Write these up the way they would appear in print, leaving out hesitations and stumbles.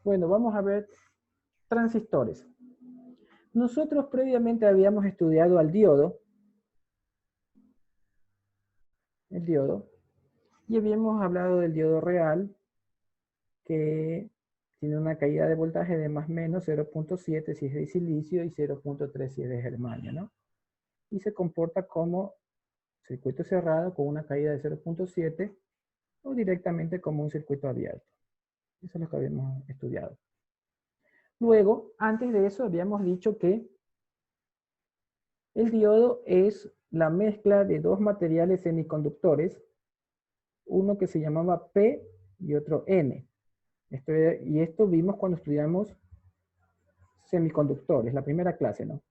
Bueno, vamos a ver transistores. Nosotros previamente habíamos estudiado al diodo, el diodo, y habíamos hablado del diodo real, que tiene una caída de voltaje de más o menos 0.7 si es de silicio y 0.3 si es de germanio, ¿no? Y se comporta como circuito cerrado con una caída de 0.7 o directamente como un circuito abierto. Eso es lo que habíamos estudiado. Luego, antes de eso, habíamos dicho que el diodo es la mezcla de dos materiales semiconductores, uno que se llamaba P y otro N. Esto vimos cuando estudiamos semiconductores, la primera clase, ¿no?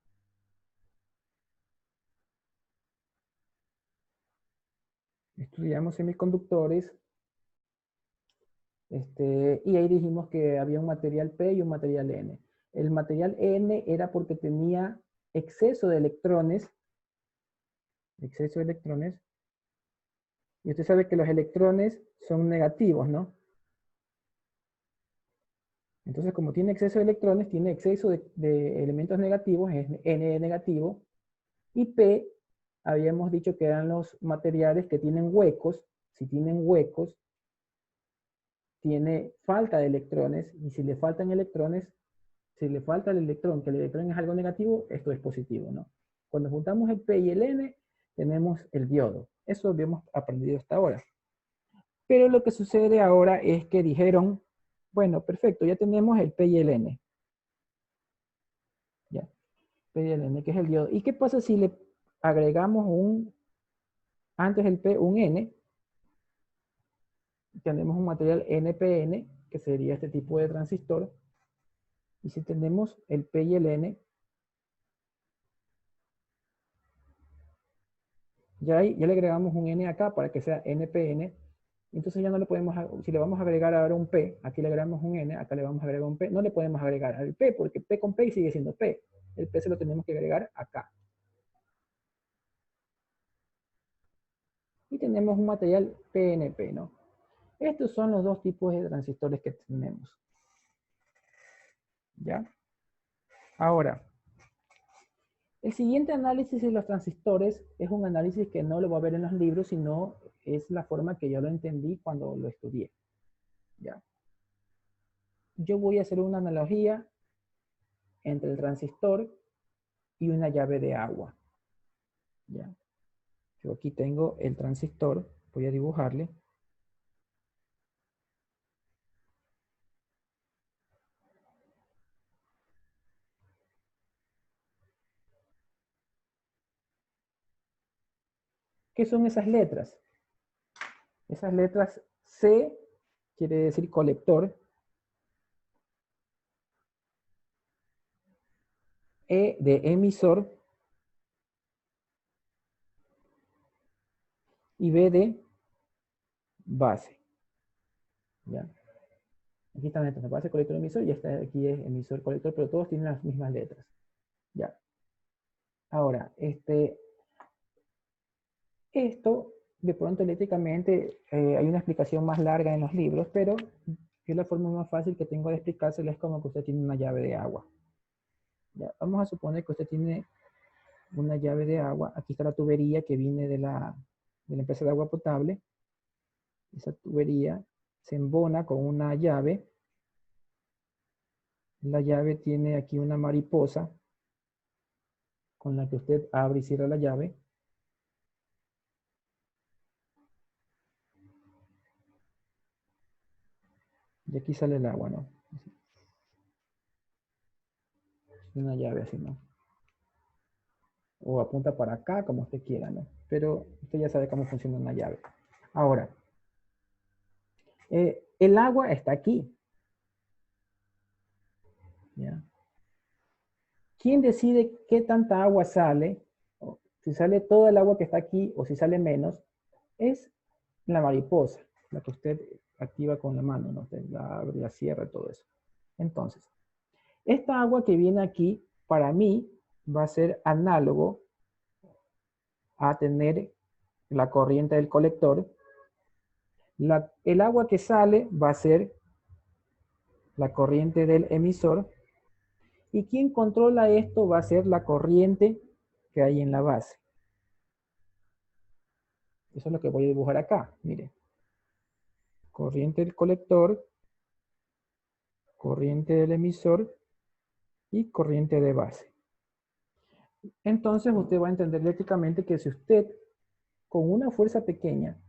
Estudiamos semiconductores, y ahí dijimos que había un material P y un material N. El material N era porque tenía exceso de electrones, y usted sabe que los electrones son negativos, ¿no? Entonces, como tiene exceso de electrones, tiene exceso de elementos negativos, es N negativo, y P, habíamos dicho que eran los materiales que tienen huecos. Si tienen huecos, tiene falta de electrones, y si le faltan electrones, si le falta el electrón, que el electrón es algo negativo, esto es positivo, ¿no? Cuando juntamos el P y el N, tenemos el diodo. Eso habíamos aprendido hasta ahora. Pero lo que sucede ahora es que dijeron, bueno, perfecto, ya tenemos el P y el N. Ya, P y el N, que es el diodo. ¿Y qué pasa si le agregamos antes del P, un N? Tenemos un material NPN, que sería este tipo de transistor. Y si tenemos el P y el N, ya le agregamos un N acá para que sea NPN. Entonces ya no le podemos, si le vamos a agregar ahora un P, aquí le agregamos un N, acá le vamos a agregar un P, no le podemos agregar al P, porque P con P sigue siendo P. El P se lo tenemos que agregar acá. Y tenemos un material PNP, ¿no? Estos son los dos tipos de transistores que tenemos. ¿Ya? Ahora, el siguiente análisis de los transistores es un análisis que no lo va a ver en los libros, sino es la forma que yo lo entendí cuando lo estudié. ¿Ya? Yo voy a hacer una analogía entre el transistor y una llave de agua. ¿Ya? Yo aquí tengo el transistor, voy a dibujarle. ¿Qué son esas letras? Esas letras C quiere decir colector, E de emisor y B de base. ¿Ya? Aquí están las letras, base, colector, emisor, y esta aquí es emisor, colector, pero todos tienen las mismas letras. ¿Ya? Ahora, esto, de pronto eléctricamente, hay una explicación más larga en los libros, pero es la forma más fácil que tengo de explicárselo, es como que usted tiene una llave de agua. ¿Ya? Vamos a suponer que usted tiene una llave de agua. Aquí está la tubería que viene de la empresa de agua potable. Esa tubería se embona con una llave. La llave tiene aquí una mariposa con la que usted abre y cierra la llave. Y aquí sale el agua, ¿no? Una llave así, ¿no? O apunta para acá, como usted quiera, ¿no? Pero usted ya sabe cómo funciona una llave. Ahora, el agua está aquí. ¿Ya? ¿Quién decide qué tanta agua sale? Si sale todo el agua que está aquí o si sale menos, es la mariposa, la que usted activa con la mano, ¿no? Usted la abre, la cierra, todo eso. Entonces, esta agua que viene aquí, para mí, va a ser análogo a tener la corriente del colector. El agua que sale va a ser la corriente del emisor. Y quien controla esto va a ser la corriente que hay en la base. Eso es lo que voy a dibujar acá. Mire. Corriente del colector, corriente del emisor y corriente de base. Entonces usted va a entender eléctricamente que si usted con una fuerza pequeña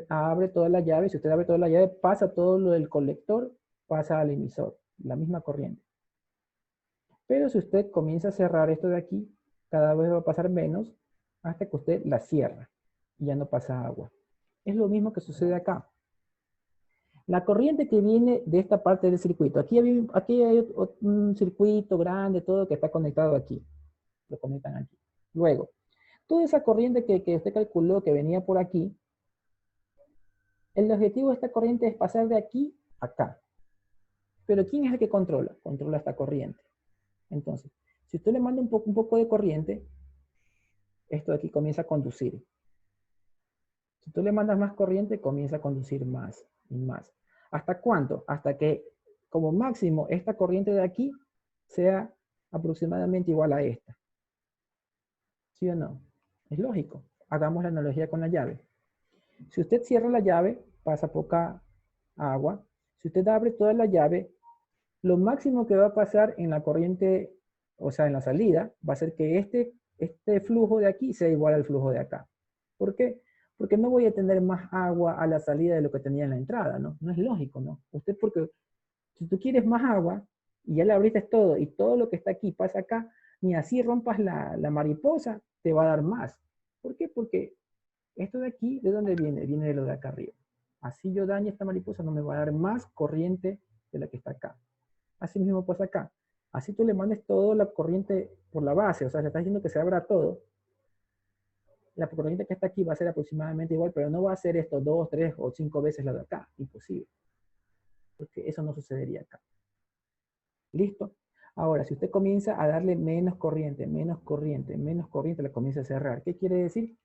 abre toda la llave, si usted abre toda la llave, pasa todo lo del colector, pasa al emisor, la misma corriente. Pero si usted comienza a cerrar esto de aquí, cada vez va a pasar menos hasta que usted la cierra y ya no pasa agua. Es lo mismo que sucede acá. La corriente que viene de esta parte del circuito, aquí hay un circuito grande, todo que está conectado aquí. Lo conectan aquí. Luego, toda esa corriente que usted calculó que venía por aquí, el objetivo de esta corriente es pasar de aquí a acá. Pero ¿quién es el que controla? Controla esta corriente. Entonces, si usted le manda un poco de corriente, esto de aquí comienza a conducir. Si tú le mandas más corriente, comienza a conducir más y más. ¿Hasta cuánto? Hasta que, como máximo, esta corriente de aquí sea aproximadamente igual a esta. ¿Sí o no? Es lógico. Hagamos la analogía con la llave. Si usted cierra la llave, pasa poca agua. Si usted abre toda la llave, lo máximo que va a pasar en la corriente, o sea, en la salida, va a ser que este flujo de aquí sea igual al flujo de acá. ¿Por qué? Porque no voy a tener más agua a la salida de lo que tenía en la entrada, ¿no? No es lógico, ¿no? Usted porque si tú quieres más agua y ya le abriste todo y todo lo que está aquí pasa acá, ni así rompas la mariposa, te va a dar más. ¿Por qué? Porque esto de aquí, ¿de dónde viene? Viene de lo de acá arriba. Así yo daño esta mariposa, no me va a dar más corriente de la que está acá. Así mismo pasa acá. Así tú le mandes toda la corriente por la base, o sea, le estás diciendo que se abra todo. La corriente que está aquí va a ser aproximadamente igual, pero no va a ser esto 2, 3 o 5 veces la de acá. Imposible. Porque eso no sucedería acá. ¿Listo? Ahora, si usted comienza a darle menos corriente, la comienza a cerrar. ¿Qué quiere decir?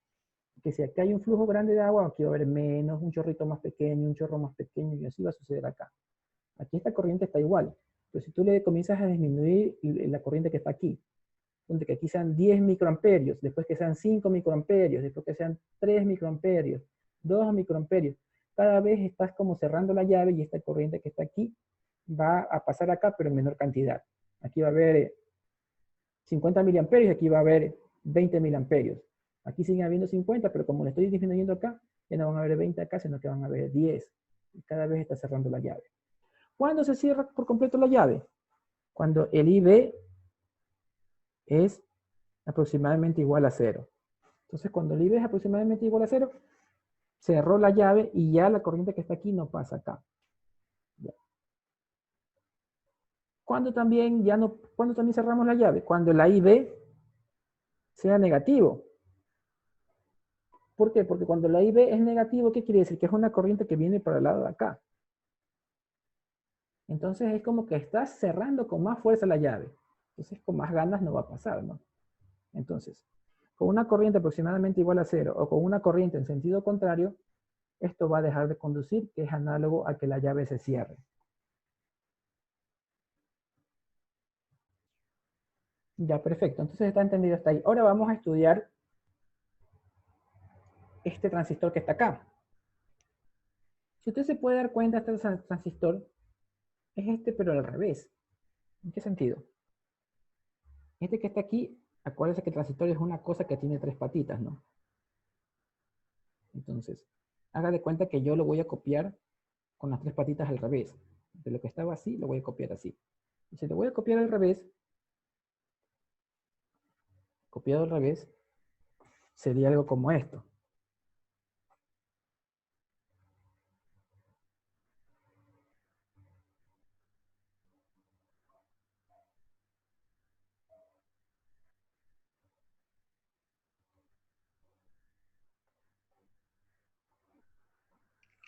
Que si acá hay un flujo grande de agua, aquí va a haber menos, un chorrito más pequeño, un chorro más pequeño, y así va a suceder acá. Aquí esta corriente está igual, pero si tú le comienzas a disminuir la corriente que está aquí, donde que aquí sean 10 microamperios, después que sean 5 microamperios, después que sean 3 microamperios, 2 microamperios, cada vez estás como cerrando la llave y esta corriente que está aquí va a pasar acá, pero en menor cantidad. Aquí va a haber 50 miliamperios y aquí va a haber 20 miliamperios. Aquí siguen habiendo 50, pero como le estoy disminuyendo acá, ya no van a haber 20 acá, sino que van a haber 10. Y cada vez está cerrando la llave. ¿Cuándo se cierra por completo la llave? Cuando el IB es aproximadamente igual a 0. Entonces, cuando el IB es aproximadamente igual a 0, cerró la llave y ya la corriente que está aquí no pasa acá. Ya. ¿Cuándo también cerramos la llave? Cuando la IB sea negativo. ¿Por qué? Porque cuando la IB es negativo, ¿qué quiere decir? Que es una corriente que viene para el lado de acá. Entonces es como que estás cerrando con más fuerza la llave. Entonces con más ganas no va a pasar, ¿no? Entonces, con una corriente aproximadamente igual a 0 o con una corriente en sentido contrario, esto va a dejar de conducir, que es análogo a que la llave se cierre. Ya, perfecto. Entonces está entendido hasta ahí. Ahora vamos a estudiar este transistor que está acá. Si usted se puede dar cuenta, este transistor es este, pero al revés. ¿En qué sentido? Este que está aquí, acuérdense que el transistor es una cosa que tiene 3 patitas, ¿no? Entonces, haga de cuenta que yo lo voy a copiar con las 3 patitas al revés. De lo que estaba así, lo voy a copiar así. Y si lo voy a copiar al revés, copiado al revés, sería algo como esto.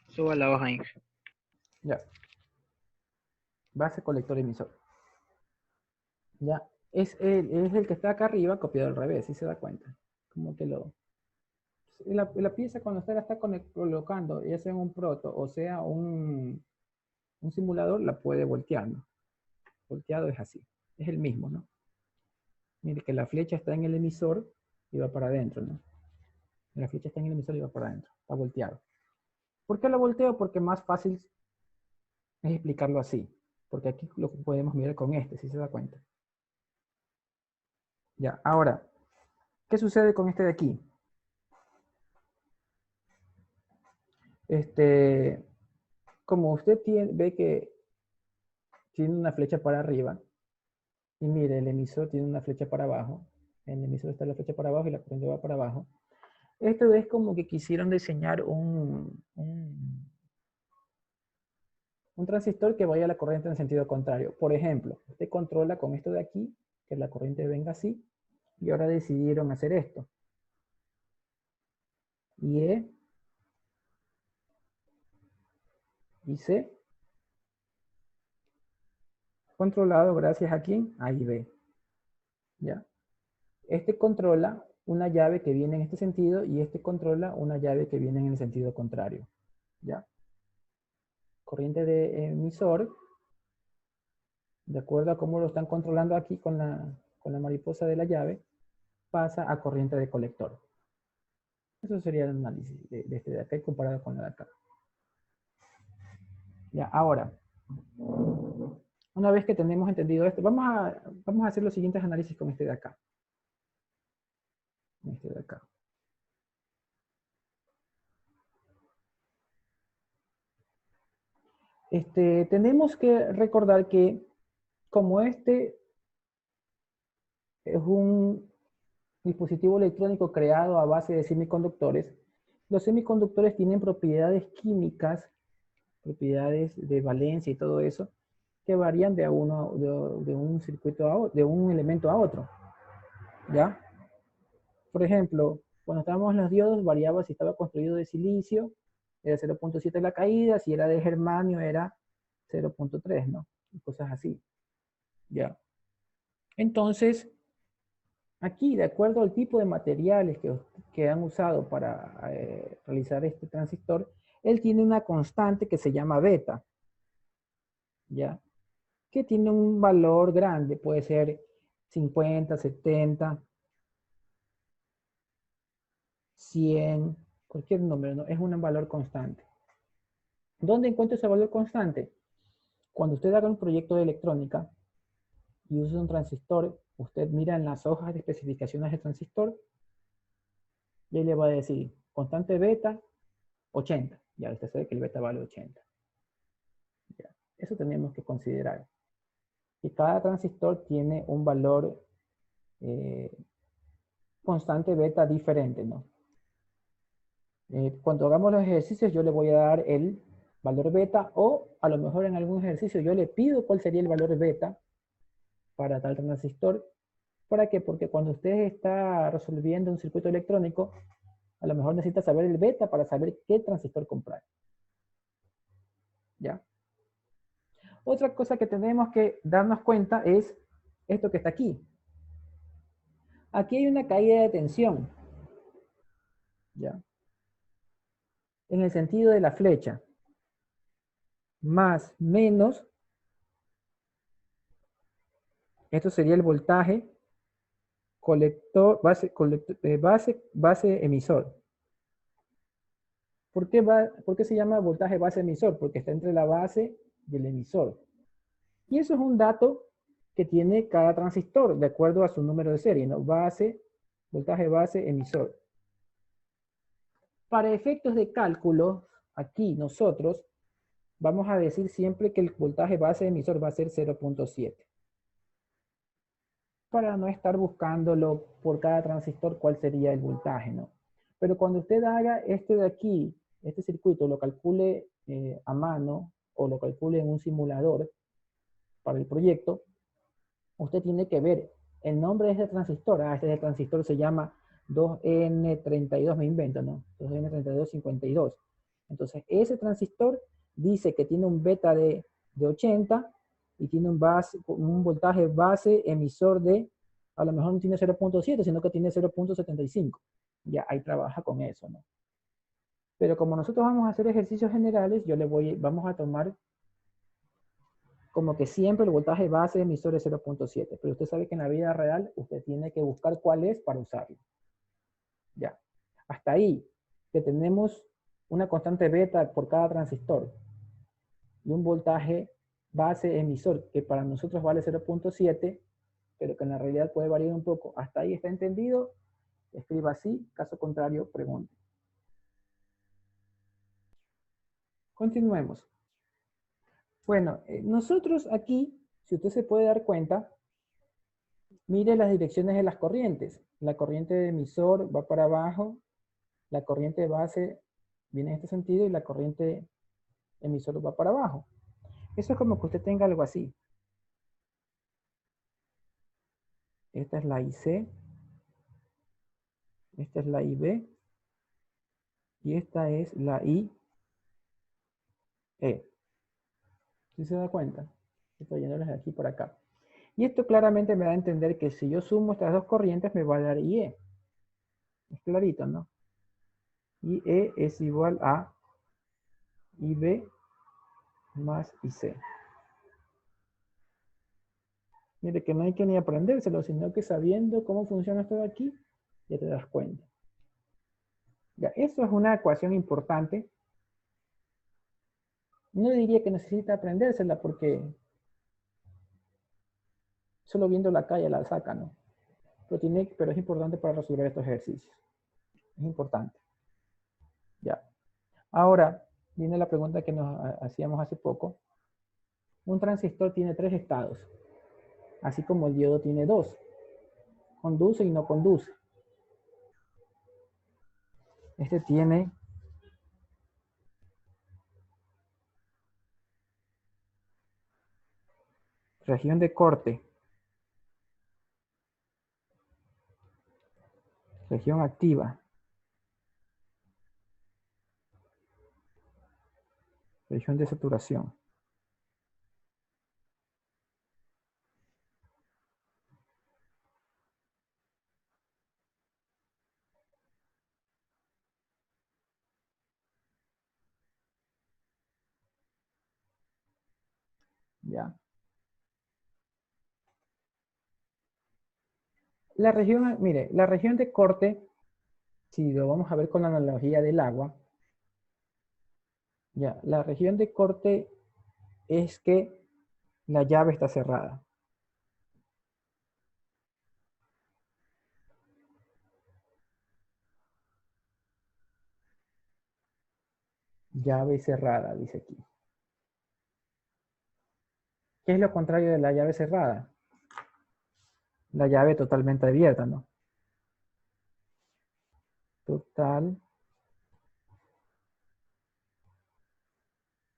Suba la hoja ahí. Ya. Base, colector, emisor. Ya. Es el que está acá arriba copiado al revés, si se da cuenta. Como que la, pieza cuando usted la está colocando, ya sea en un proto o sea un Un simulador la puede voltear, ¿no? Volteado es así, es el mismo, ¿no? Mire que la flecha está en el emisor y va para adentro, ¿no? La flecha está en el emisor y va para adentro, está volteado. ¿Por qué lo volteo? Porque más fácil es explicarlo así. Porque aquí lo podemos mirar con este, si se da cuenta. Ya, ahora, ¿qué sucede con este de aquí? Como usted ve que tiene una flecha para arriba, y mire, el emisor tiene una flecha para abajo, el emisor está la flecha para abajo y la corriente va para abajo. Esto es como que quisieron diseñar un transistor que vaya a la corriente en sentido contrario. Por ejemplo, usted controla con esto de aquí, que la corriente venga así, y ahora decidieron hacer esto. Y E y C, controlado gracias a quién, a I B. ¿Ya? Este controla una llave que viene en este sentido y este controla una llave que viene en el sentido contrario. ¿Ya? Corriente de emisor, de acuerdo a cómo lo están controlando aquí con la mariposa de la llave, pasa a corriente de colector. Eso sería el análisis de este de acá comparado con la de acá. Ya, ahora, una vez que tenemos entendido esto, vamos a hacer los siguientes análisis con este de acá. Este de acá. Tenemos que recordar que como este es un dispositivo electrónico creado a base de semiconductores, los semiconductores tienen propiedades químicas, propiedades de valencia y todo eso, que varían de un circuito a otro, de un elemento a otro. ¿Ya? Por ejemplo, cuando estábamos en los diodos variaba si estaba construido de silicio, era 0.7 la caída, si era de germanio era 0.3, ¿no? Y cosas así. ¿Ya? Entonces, aquí, de acuerdo al tipo de materiales que han usado para realizar este transistor, él tiene una constante que se llama beta, ¿ya? Que tiene un valor grande, puede ser 50, 70, 100, cualquier número, ¿no? Es un valor constante. ¿Dónde encuentro ese valor constante? Cuando usted haga un proyecto de electrónica y usa un transistor, usted mira en las hojas de especificaciones del transistor y él le va a decir constante beta 80. Ya usted sabe que el beta vale 80. Ya. Eso tenemos que considerar. Que cada transistor tiene un valor constante beta diferente, ¿no? Cuando hagamos los ejercicios yo le voy a dar el valor beta o a lo mejor en algún ejercicio yo le pido cuál sería el valor beta para tal transistor. ¿Para qué? Porque cuando usted está resolviendo un circuito electrónico, a lo mejor necesita saber el beta para saber qué transistor comprar. ¿Ya? Otra cosa que tenemos que darnos cuenta es esto que está aquí. Aquí hay una caída de tensión. ¿Ya? En el sentido de la flecha. Más, menos. Esto sería el voltaje colector, base emisor. ¿Por qué se llama voltaje base emisor? Porque está entre la base y el emisor. Y eso es un dato que tiene cada transistor, de acuerdo a su número de serie, ¿no? Voltaje base emisor. Para efectos de cálculo, aquí nosotros vamos a decir siempre que el voltaje base emisor va a ser 0.7. Para no estar buscándolo por cada transistor cuál sería el voltaje, ¿no? Pero cuando usted haga este de aquí, este circuito, lo calcule a mano o lo calcule en un simulador para el proyecto, usted tiene que ver el nombre de este transistor. Este transistor se llama 2N32, me invento, ¿no? 2N3252. Entonces, ese transistor dice que tiene un beta de 80 y tiene un voltaje base emisor de, a lo mejor no tiene 0.7, sino que tiene 0.75. Ya, ahí trabaja con eso, ¿no? Pero como nosotros vamos a hacer ejercicios generales, vamos a tomar como que siempre el voltaje base de emisor es 0.7, pero usted sabe que en la vida real usted tiene que buscar cuál es para usarlo. Ya. Hasta ahí, que tenemos una constante beta por cada transistor y un voltaje base emisor que para nosotros vale 0.7, pero que en la realidad puede variar un poco. ¿Hasta ahí está entendido? Escriba así, caso contrario, pregunte. Continuemos. Bueno, nosotros aquí, si usted se puede dar cuenta, mire las direcciones de las corrientes. La corriente de emisor va para abajo, la corriente de base viene en este sentido y la corriente emisor va para abajo. Eso es como que usted tenga algo así. Esta es la IC, esta es la IB y esta es la IE. ¿Sí se da cuenta? Estoy yéndoles de aquí por acá. Y esto claramente me da a entender que si yo sumo estas dos corrientes me va a dar IE. Es clarito, ¿no? IE es igual a IB más IC. Mire que no hay que ni aprendérselo, sino que sabiendo cómo funciona esto de aquí, ya te das cuenta. Ya, eso es una ecuación importante. No diría que necesita aprendérsela porque solo viéndola acá ya la saca, ¿no? Pero es importante para resolver estos ejercicios. Es importante. Ya. Ahora, viene la pregunta que nos hacíamos hace poco. Un transistor tiene 3 estados, así como el diodo tiene 2. Conduce y no conduce. Este tiene región de corte, región activa, región de saturación. ¿Ya? La región, mire, la región de corte, si lo vamos a ver con la analogía del agua, ya, la región de corte es que la llave está cerrada. Llave cerrada, dice aquí. ¿Qué es lo contrario de la llave cerrada? La llave totalmente abierta, ¿no? Total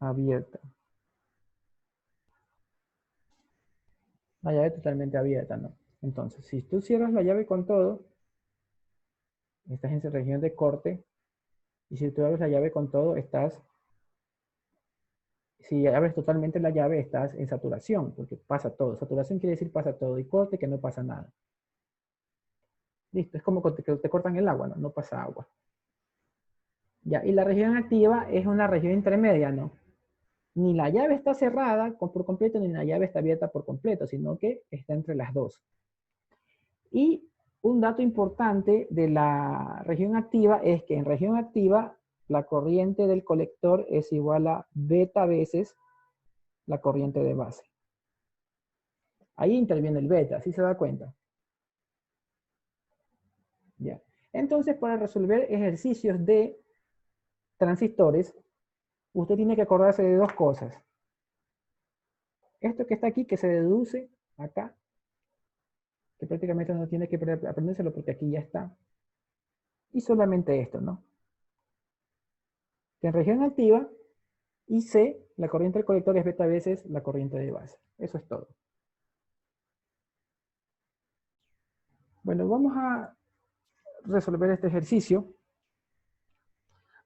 abierta. La llave totalmente abierta, ¿no? Entonces, si tú cierras la llave con todo, estás en región de corte, y si tú abres la llave con todo, si abres totalmente la llave, estás en saturación, porque pasa todo. Saturación quiere decir pasa todo, y corte que no pasa nada. Listo, es como que te cortan el agua, ¿no? No pasa agua. Ya, y la región activa es una región intermedia, ¿no? Ni la llave está cerrada por completo, ni la llave está abierta por completo, sino que está entre las dos. Y un dato importante de la región activa es que en región activa la corriente del colector es igual a beta veces la corriente de base. Ahí interviene el beta, ¿sí se da cuenta? Ya. Entonces, para resolver ejercicios de transistores, usted tiene que acordarse de dos cosas. Esto que está aquí, que se deduce acá, que prácticamente no tiene que aprendérselo porque aquí ya está. Y solamente esto, ¿no? Que en región activa, IC, la corriente del colector es beta veces la corriente de base. Eso es todo. Bueno, vamos a resolver este ejercicio.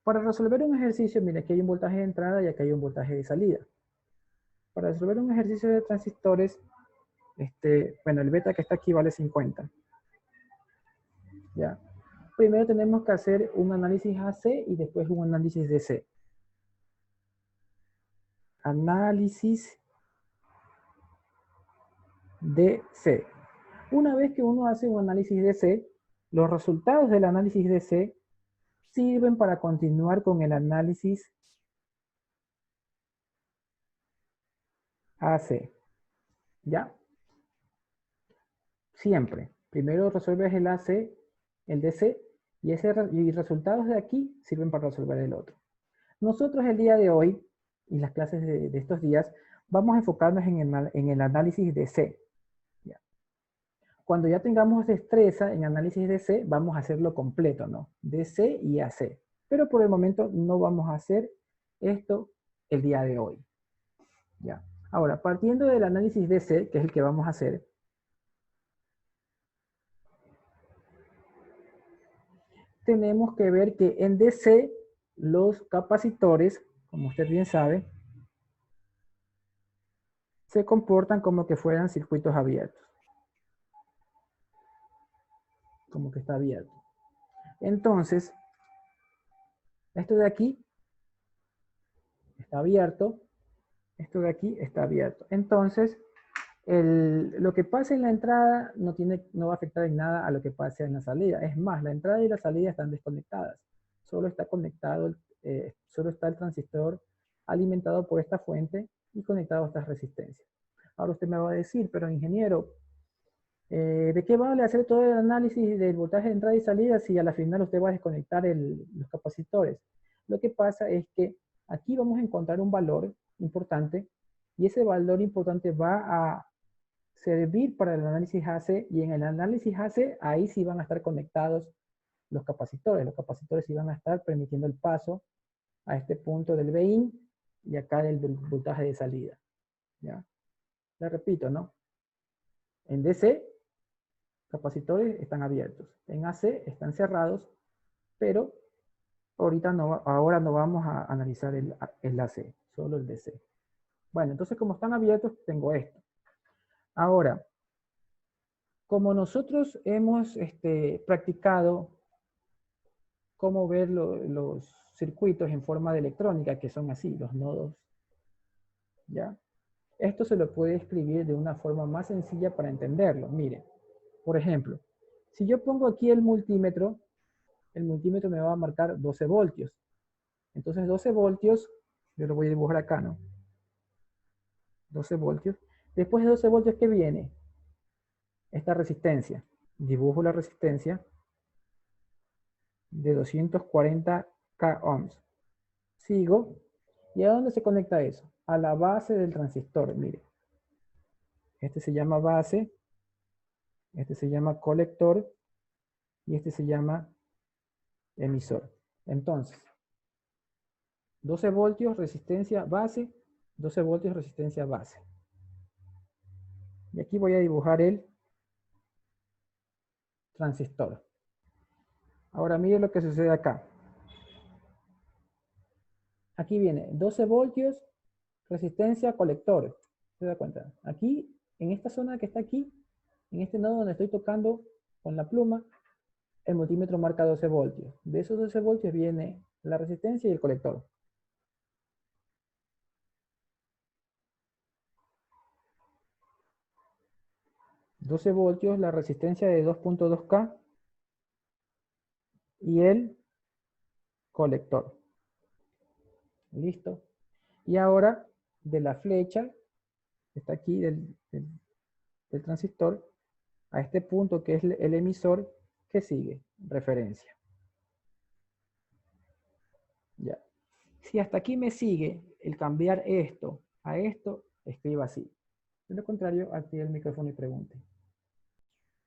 Para resolver un ejercicio, mire, aquí hay un voltaje de entrada y aquí hay un voltaje de salida. Para resolver un ejercicio de transistores, bueno, el beta que está aquí vale 50. ¿Ya? Primero tenemos que hacer un análisis AC y después un análisis DC. Análisis DC. Una vez que uno hace un análisis DC, los resultados del análisis DC sirven para continuar con el análisis AC. ¿Ya? Siempre. Primero resuelves el AC, el DC, y resultados de aquí sirven para resolver el otro. Nosotros el día de hoy, y las clases de estos días, vamos a enfocarnos en el análisis DC. ¿Ya? Cuando ya tengamos destreza en análisis DC, vamos a hacerlo completo, ¿no? DC y AC. Pero por el momento no vamos a hacer esto el día de hoy. ¿Ya? Ahora, partiendo del análisis DC, que es el que vamos a hacer, tenemos que ver que en DC los capacitores, como usted bien sabe, se comportan como que fueran circuitos abiertos. Como que está abierto. Entonces, esto de aquí está abierto, esto de aquí está abierto. Entonces, lo que pase en la entrada no va a afectar en nada a lo que pase en la salida. Es más, la entrada y la salida están desconectadas. Solo está conectado, solo está el transistor alimentado por esta fuente y conectado a estas resistencias. Ahora usted me va a decir, pero ingeniero, ¿de qué vale hacer todo el análisis del voltaje de entrada y salida si a la final usted va a desconectar los capacitores? Lo que pasa es que aquí vamos a encontrar un valor importante y ese valor importante va a servir para el análisis AC, y en el análisis AC ahí sí van a estar conectados los capacitores. Los capacitores sí van a estar permitiendo el paso a este punto del Vin y acá del voltaje de salida. ¿Ya? Le repito, ¿no? En DC, capacitores están abiertos. En AC están cerrados, pero ahora no vamos a analizar el AC, solo el DC. Bueno, entonces como están abiertos, tengo esto. Ahora, como nosotros hemos practicado cómo ver los circuitos en forma de electrónica, que son así, los nodos, ¿ya? Esto se lo puede escribir de una forma más sencilla para entenderlo. Miren, por ejemplo, si yo pongo aquí el multímetro me va a marcar 12 voltios. Entonces 12 voltios, yo lo voy a dibujar acá, ¿no? 12 voltios. Después de 12 voltios, ¿qué viene? Esta resistencia. Dibujo la resistencia de 240K ohms. Sigo. ¿Y a dónde se conecta eso? A la base del transistor, mire. Este se llama base, este se llama colector y este se llama emisor. Entonces, 12 voltios resistencia base, 12 voltios resistencia base. Y aquí voy a dibujar el transistor. Ahora mire lo que sucede acá. Aquí viene 12 voltios, resistencia, colector. ¿Se da cuenta? Aquí, en esta zona que está aquí, en este nodo donde estoy tocando con la pluma, el multímetro marca 12 voltios. De esos 12 voltios viene la resistencia y el colector. $12 voltios, la resistencia de 2.2K y el colector. Listo. Y ahora, de la flecha, que está aquí del transistor, a este punto que es el emisor, que sigue, referencia. Ya. Si hasta aquí me sigue el cambiar esto a esto, escriba así. De lo contrario, active el micrófono y pregunte.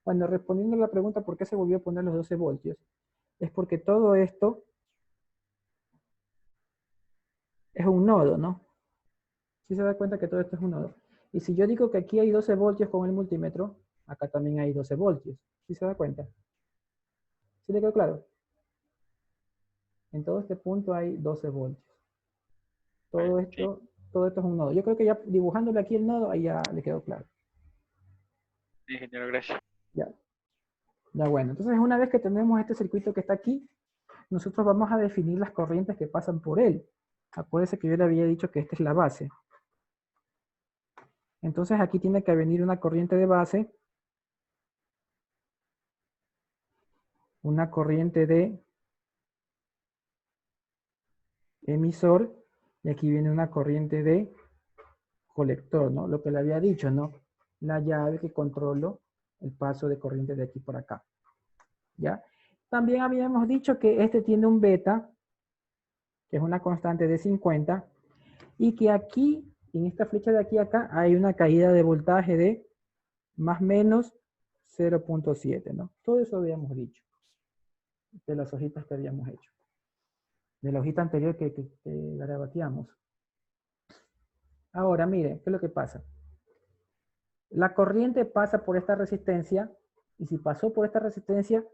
Bueno, respondiendo a la pregunta por qué se volvió a poner los 12 voltios, es porque todo esto es un nodo, ¿no? Si se da cuenta que todo esto es un nodo. Y si yo digo que aquí hay 12 voltios con el multímetro, acá también hay 12 voltios. ¿Sí se da cuenta? ¿Sí le quedó claro? En todo este punto hay 12 voltios. Todo esto es un nodo. Yo creo que ya dibujándole aquí el nodo, ahí ya le quedó claro. Sí, ingeniero, gracias. Ya. Ya bueno, entonces una vez que tenemos este circuito que está aquí, nosotros vamos a definir las corrientes que pasan por él. Acuérdense que yo le había dicho que esta es la base. Entonces aquí tiene que venir una corriente de base, una corriente de emisor, y aquí viene una corriente de colector, ¿no? Lo que le había dicho, ¿no? La llave que controlo el paso de corriente de aquí por acá, ¿ya? También habíamos dicho que este tiene un beta, que es una constante de 50, y que aquí, en esta flecha de aquí a acá, hay una caída de voltaje de más o menos 0.7, ¿no? Todo eso habíamos dicho, de las hojitas que habíamos hecho, de la hojita anterior que garabateamos. Ahora, mire, ¿qué es lo que pasa? La corriente pasa por esta resistencia, y si pasó por esta resistencia,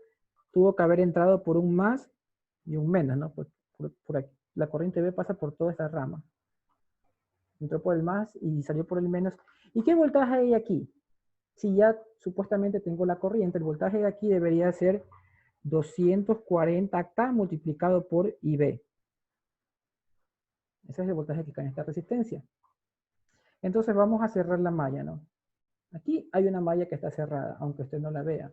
tuvo que haber entrado por un más y un menos, ¿no? Por aquí. La corriente B pasa por toda esta rama. Entró por el más y salió por el menos. ¿Y qué voltaje hay aquí? Si ya supuestamente tengo la corriente, el voltaje de aquí debería ser 240K multiplicado por IB. Ese es el voltaje que cae en esta resistencia. Entonces vamos a cerrar la malla, ¿no? Aquí hay una malla que está cerrada, aunque usted no la vea.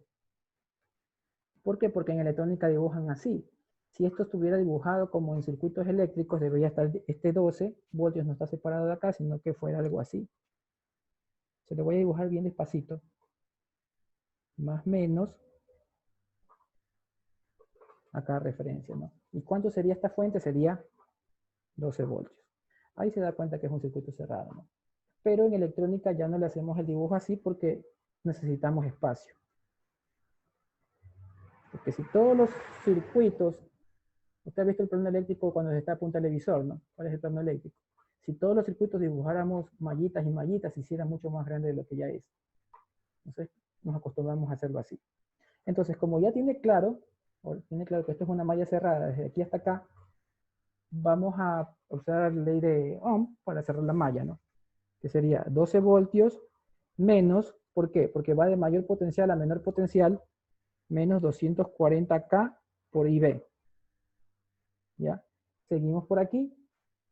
¿Por qué? Porque en electrónica dibujan así. Si esto estuviera dibujado como en circuitos eléctricos, debería estar este 12 voltios, no está separado de acá, sino que fuera algo así. Se lo voy a dibujar bien despacito. Más menos, acá referencia, ¿no? ¿Y cuánto sería esta fuente? Sería 12 voltios. Ahí se da cuenta que es un circuito cerrado, ¿no? Pero en electrónica ya no le hacemos el dibujo así porque necesitamos espacio. Porque si todos los circuitos, usted ha visto el plano eléctrico cuando se está a punto televisor, ¿no? ¿Cuál es el plano eléctrico? Si todos los circuitos dibujáramos mallitas y mallitas, se hiciera mucho más grande de lo que ya es. Entonces nos acostumbramos a hacerlo así. Entonces, como ya tiene claro que esto es una malla cerrada desde aquí hasta acá, vamos a usar la ley de Ohm para cerrar la malla, ¿no? Que sería 12 voltios menos, ¿por qué? Porque va de mayor potencial a menor potencial, menos 240K por IB. ¿Ya? Seguimos por aquí.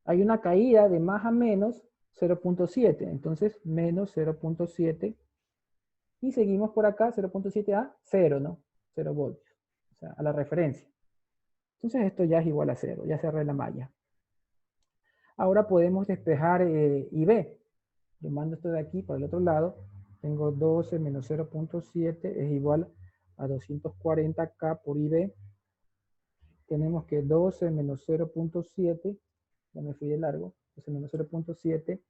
Hay una caída de más a menos 0.7, entonces menos 0.7. Y seguimos por acá, 0.7 a 0, ¿no? 0 voltios, o sea, a la referencia. Entonces esto ya es igual a 0, ya cerré la malla. Ahora podemos despejar IB. Yo mando esto de aquí para el otro lado. Tengo 12 menos 0.7 es igual a 240K por IB. Tenemos que 12 menos 0.7, ya me fui de largo, 12 menos 0.7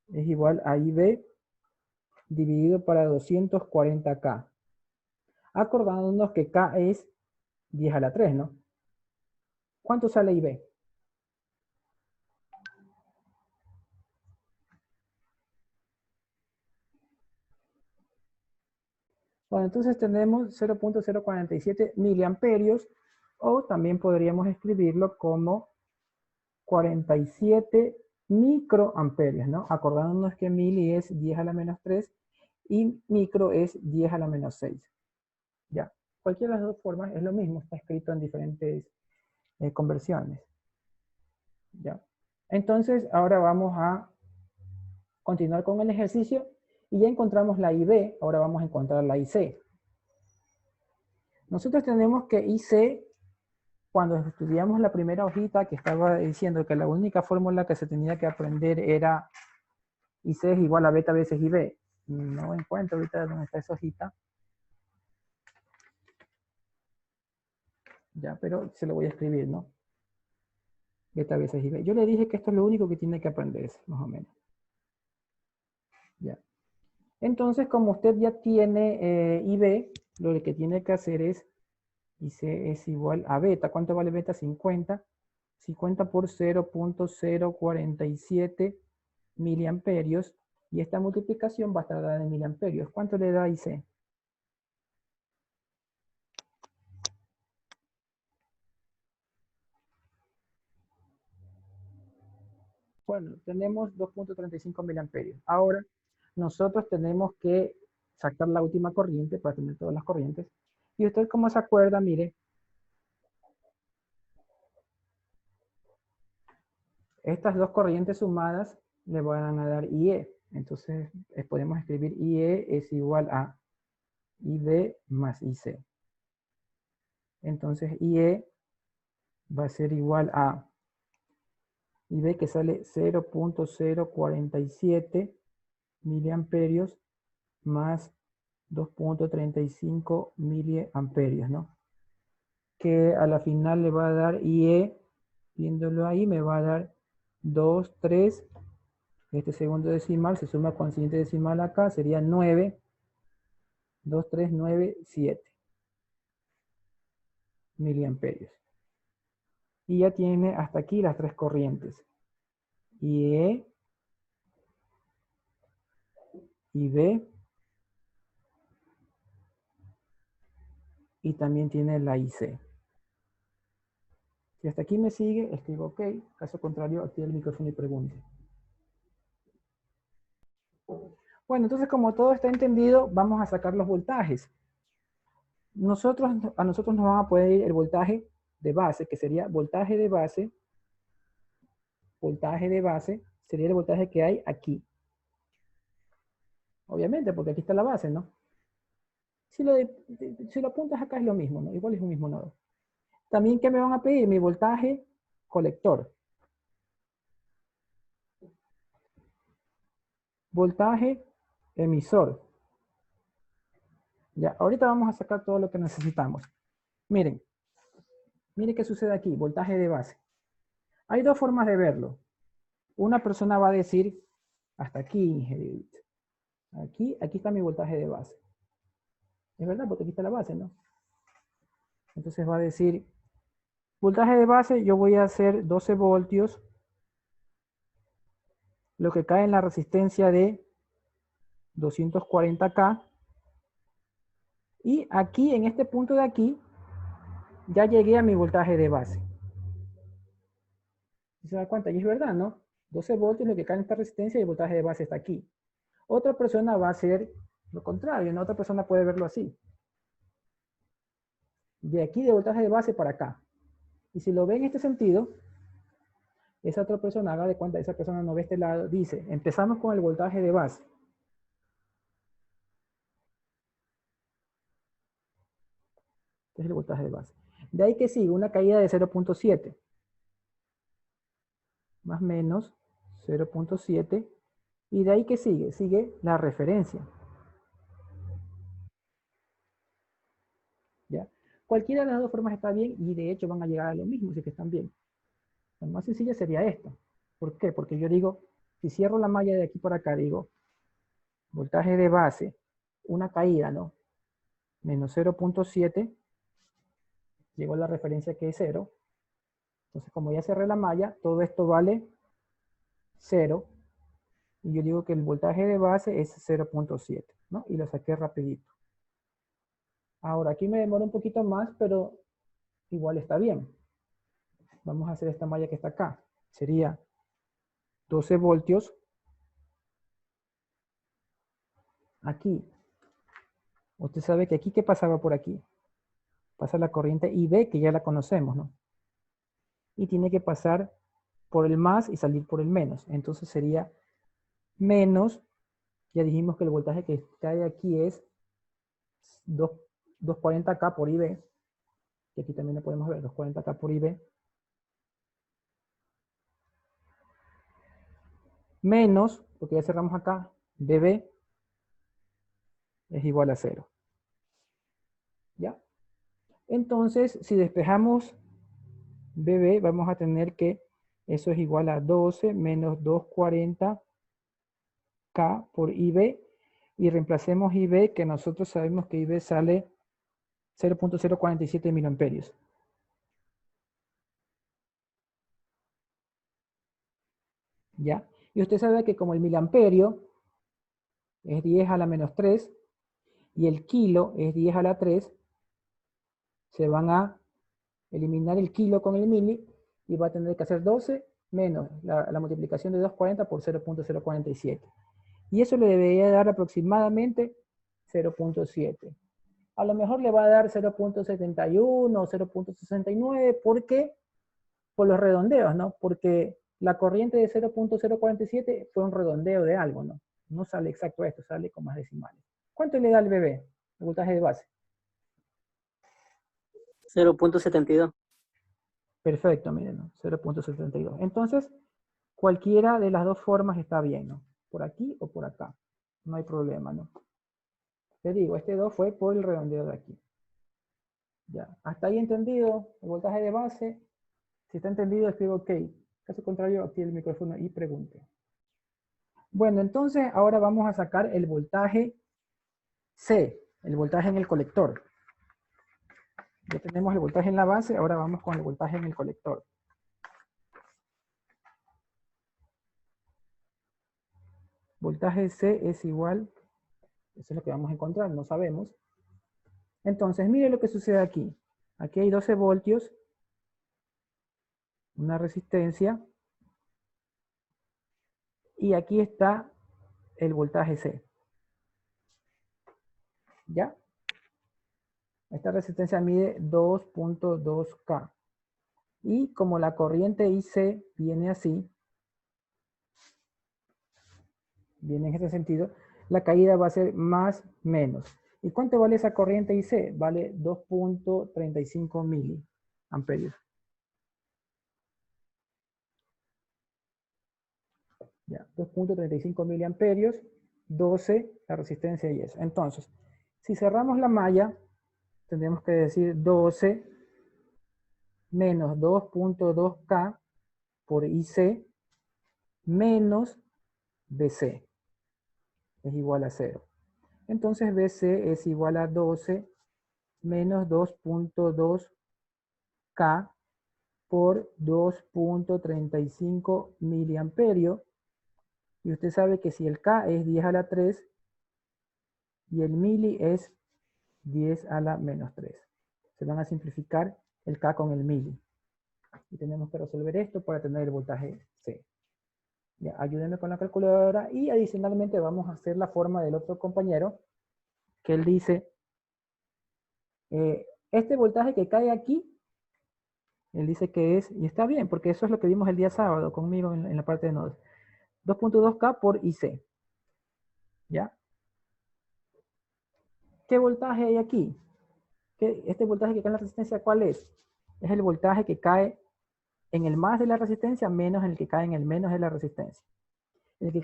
es igual a IB dividido para 240K. Acordándonos que K es 10 a la 3, ¿no? ¿Cuánto sale IB? Bueno, entonces tenemos 0.047 miliamperios, o también podríamos escribirlo como 47 microamperios, ¿no? Acordándonos que mili es 10 a la menos 3 y micro es 10 a la menos 6. Ya, cualquiera de las dos formas es lo mismo, está escrito en diferentes conversiones. Ya. Entonces, ahora vamos a continuar con el ejercicio y ya encontramos la IB, ahora vamos a encontrar la IC. Nosotros tenemos que IC, cuando estudiamos la primera hojita que estaba diciendo que la única fórmula que se tenía que aprender era IC es igual a beta veces IB. No encuentro ahorita dónde está esa hojita. Ya, pero se lo voy a escribir, ¿no? Beta veces IB. Yo le dije que esto es lo único que tiene que aprenderse, más o menos. Ya. Entonces, como usted ya tiene IB, lo que tiene que hacer es, IC es igual a beta. ¿Cuánto vale beta? 50. 50 por 0.047 miliamperios. Y esta multiplicación va a estar dada en miliamperios. ¿Cuánto le da IC? Bueno, tenemos 2.35 miliamperios. Ahora, nosotros tenemos que sacar la última corriente para tener todas las corrientes. Y usted, como se acuerda, mire, estas dos corrientes sumadas le van a dar IE. Entonces podemos escribir IE es igual a IB más IC. Entonces IE va a ser igual a IB, que sale 0.047 miliamperios más 2.35 miliamperios, ¿no? Que a la final le va a dar IE, viéndolo ahí, me va a dar 2, 3, este segundo decimal se suma con el siguiente decimal acá, sería 9, 2, 3, 9, 7 miliamperios. Y ya tiene hasta aquí las tres corrientes. IE, IB, y también tiene la IC. Si hasta aquí me sigue, escribo OK. Caso contrario, activa el micrófono y pregunte. Bueno, entonces como todo está entendido, vamos a sacar los voltajes. A nosotros nos van a poder ir el voltaje de base, que sería voltaje de base, sería el voltaje que hay aquí. Obviamente, porque aquí está la base, ¿no? Si lo apuntas acá es lo mismo, ¿no? Igual es un mismo nodo. También, ¿qué me van a pedir? Mi voltaje colector. Voltaje emisor. Ya, ahorita vamos a sacar todo lo que necesitamos. Miren qué sucede aquí, voltaje de base. Hay dos formas de verlo. Una persona va a decir, hasta aquí, aquí está mi voltaje de base. Es verdad, porque aquí está la base, ¿no? Entonces va a decir, voltaje de base, yo voy a hacer 12 voltios, lo que cae en la resistencia de 240K. Y aquí, en este punto de aquí, ya llegué a mi voltaje de base. ¿Se da cuenta? Y es verdad, ¿no? 12 voltios lo que cae en esta resistencia y el voltaje de base está aquí. Otra persona va a hacer lo contrario, ¿no? Otra persona puede verlo así. De aquí de voltaje de base para acá. Y si lo ve en este sentido, esa otra persona, haga de cuenta, esa persona no ve este lado, dice, empezamos con el voltaje de base. Este es el voltaje de base. De ahí que sigue una caída de 0.7. Más o menos 0.7. Y de ahí que sigue, sigue la referencia. ¿Ya? Cualquiera de las dos formas está bien y de hecho van a llegar a lo mismo si que están bien. La más sencilla sería esta. ¿Por qué? Porque yo digo, si cierro la malla de aquí por acá, digo, voltaje de base, una caída, ¿no? Menos 0.7, llegó a la referencia que es 0. Entonces, como ya cerré la malla, todo esto vale 0. Y yo digo que el voltaje de base es 0.7, ¿no? Y lo saqué rapidito. Ahora, aquí me demora un poquito más, pero igual está bien. Vamos a hacer esta malla que está acá. Sería 12 voltios. Aquí. Usted sabe que aquí, ¿qué pasaba por aquí? Pasa la corriente IB, que ya la conocemos, ¿no? Y tiene que pasar por el más y salir por el menos. Entonces sería menos, ya dijimos que el voltaje que cae aquí es 240K por IB. Y aquí también lo podemos ver, 240K por IB. Menos, porque ya cerramos acá, BB es igual a 0. ¿Ya? Entonces, si despejamos BB, vamos a tener que eso es igual a 12 menos 240K por IB. Y reemplacemos IB, que nosotros sabemos que IB sale 0.047 miliamperios. ¿Ya? Y usted sabe que como el miliamperio es 10 a la menos 3 y el kilo es 10 a la 3, se van a eliminar el kilo con el mili y va a tener que hacer 12 menos la multiplicación de 240 por 0.047. Y eso le debería dar aproximadamente 0.7. A lo mejor le va a dar 0.71 o 0.69 porque por los redondeos, ¿no? Porque la corriente de 0.047 fue un redondeo de algo, ¿no? No sale exacto esto, sale con más decimales. ¿Cuánto le da al BB, el voltaje de base? 0.72. Perfecto, miren, ¿no? 0.72. Entonces, cualquiera de las dos formas está bien, ¿no? Por aquí o por acá. No hay problema, ¿no? Te digo, este 2 fue por el redondeo de aquí. Ya, hasta ahí entendido el voltaje de base. Si está entendido, escribo OK. Caso contrario, active el micrófono y pregunte. Bueno, entonces ahora vamos a sacar el voltaje C, el voltaje en el colector. Ya tenemos el voltaje en la base, ahora vamos con el voltaje en el colector. Voltaje C es igual, eso es lo que vamos a encontrar, no sabemos. Entonces, mire lo que sucede aquí. Aquí hay 12 voltios, una resistencia, y aquí está el voltaje C. ¿Ya? Esta resistencia mide 2.2K. Y como la corriente IC viene así, viene en ese sentido, la caída va a ser más menos. ¿Y cuánto vale esa corriente IC? Vale 2.35 miliamperios. Ya, 2.35 miliamperios, 12 la resistencia y eso. Entonces, si cerramos la malla, tendremos que decir 12 menos 2.2K por IC menos BC es igual a 0. Entonces BC es igual a 12 menos 2.2K por 2.35 miliamperios. Y usted sabe que si el K es 10 a la 3 y el mili es 10 a la menos 3. Se van a simplificar el K con el mili. Y tenemos que resolver esto para tener el voltaje C. Ya, ayúdenme con la calculadora y adicionalmente vamos a hacer la forma del otro compañero que él dice, este voltaje que cae aquí, él dice que es, y está bien, porque eso es lo que vimos el día sábado conmigo en la parte de nodos, 2.2K por IC. ¿Ya? ¿Qué voltaje hay aquí? Este voltaje que cae en la resistencia, ¿cuál es? Es el voltaje que cae en el más de la resistencia menos en el que cae en el menos de la resistencia. El que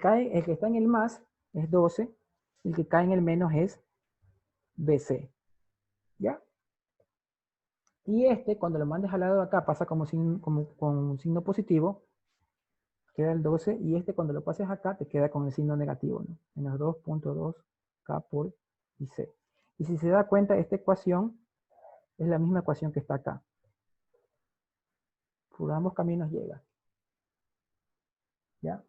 está en el más es 12, el que cae en el menos es BC. ¿Ya? Y cuando lo mandes al lado de acá, pasa con un signo positivo, queda el 12, y cuando lo pases acá, te queda con el signo negativo, ¿no? Menos 2.2K por IC. Y si se da cuenta, esta ecuación es la misma ecuación que está acá. Por ambos caminos llega. ¿Ya?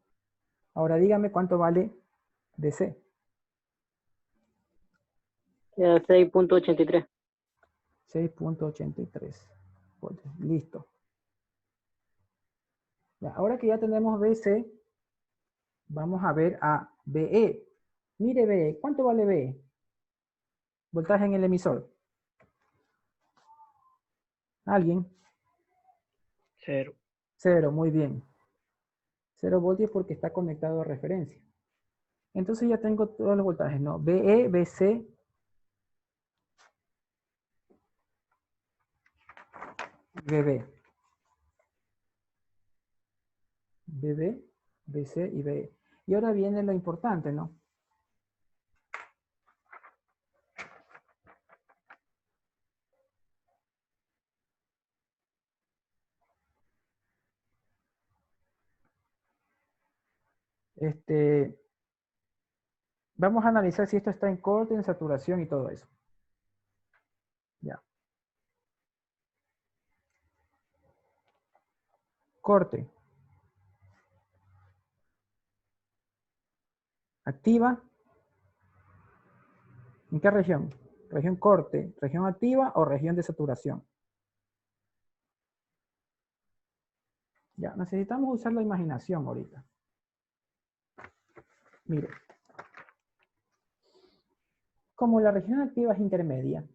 Ahora dígame cuánto vale DC. 6.83. 6.83 voltios. Listo. Ya, ahora que ya tenemos BC, vamos a ver a BE. Mire BE, ¿cuánto vale BE? Voltaje en el emisor. ¿Alguien? 0. 0, muy bien. 0 voltios porque está conectado a referencia. Entonces ya tengo todos los voltajes, ¿no? BE, BC, BB. BB, BC y BE. Y ahora viene lo importante, ¿no? Vamos a analizar si esto está en corte, en saturación y todo eso. Ya. Corte. Activa. ¿En qué región? ¿Región corte, región activa o región de saturación? Ya, necesitamos usar la imaginación ahorita. Mire. Como la región activa es intermedia,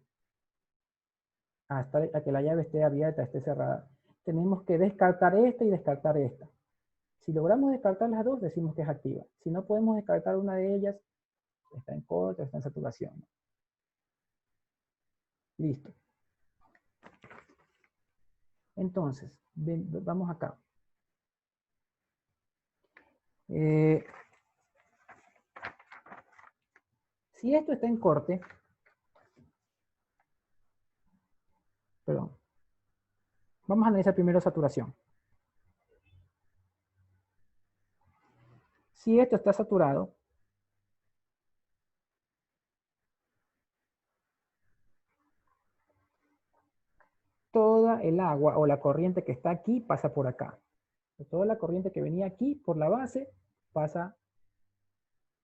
hasta que la llave esté abierta, esté cerrada, tenemos que descartar esta y descartar esta. Si logramos descartar las dos, decimos que es activa. Si no podemos descartar una de ellas, está en corte, está en saturación. Listo. Entonces, vamos acá. Si esto está en corte, perdón, vamos a analizar primero saturación. Si esto está saturado, toda el agua o la corriente que está aquí pasa por acá. Toda la corriente que venía aquí por la base pasa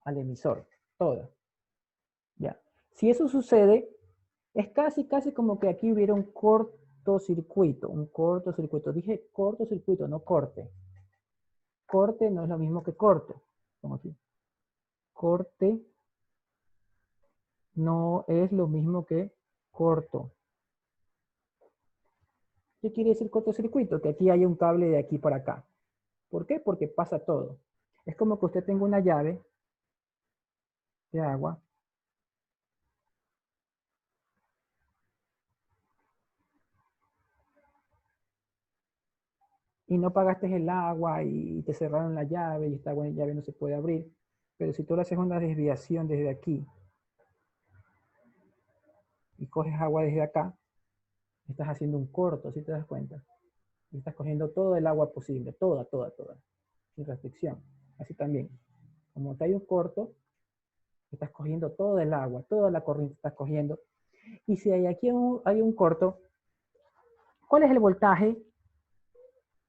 al emisor, toda. Ya. Si eso sucede, es casi como que aquí hubiera un cortocircuito, Dije cortocircuito, no corte. Corte no es lo mismo que corto. Como aquí. Corte no es lo mismo que corto. ¿Qué quiere decir cortocircuito? Que aquí hay un cable de aquí para acá. ¿Por qué? Porque pasa todo. Es como que usted tenga una llave de agua y no pagaste el agua y te cerraron la llave y esta llave no se puede abrir. Pero si tú le haces una desviación desde aquí y coges agua desde acá, estás haciendo un corto, ¿sí te das cuenta? Y estás cogiendo todo el agua posible, toda, sin restricción. Así también, como te hay un corto, estás cogiendo todo el agua, toda la corriente estás cogiendo. Y si aquí hay un corto, ¿cuál es el voltaje?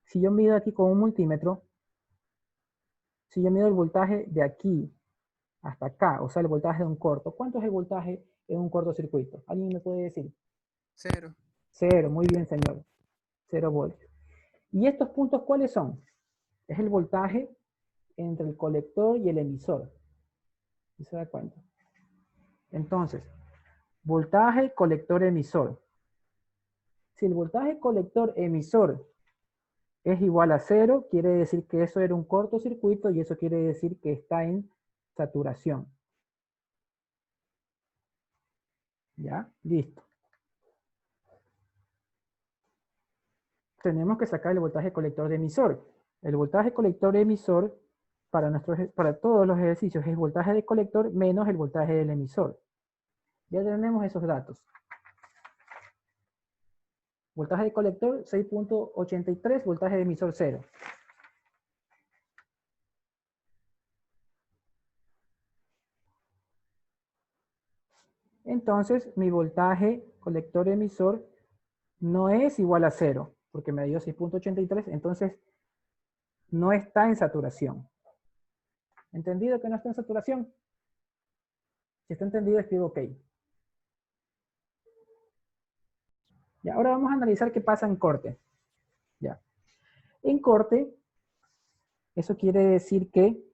Si yo mido aquí con un multímetro, si yo mido el voltaje de aquí hasta acá, o sea, el voltaje de un corto, ¿cuánto es el voltaje en un cortocircuito? ¿Alguien me puede decir? 0. 0, muy bien, señor. 0 voltios. ¿Y estos puntos cuáles son? Es el voltaje entre el colector y el emisor. ¿Sí se da cuenta? Entonces, voltaje colector-emisor. Si el voltaje colector-emisor es igual a 0, quiere decir que eso era un cortocircuito y eso quiere decir que está en saturación. ¿Ya? Listo. Tenemos que sacar el voltaje colector de emisor. El voltaje colector emisor para todos los ejercicios es voltaje de colector menos el voltaje del emisor. Ya tenemos esos datos. Voltaje de colector 6.83, voltaje de emisor 0. Entonces, mi voltaje colector emisor no es igual a 0, porque me dio 6.83, entonces no está en saturación. ¿Entendido que no está en saturación? Si está entendido, escribo OK. Ya, ahora vamos a analizar qué pasa en corte. Ya. En corte, eso quiere decir que,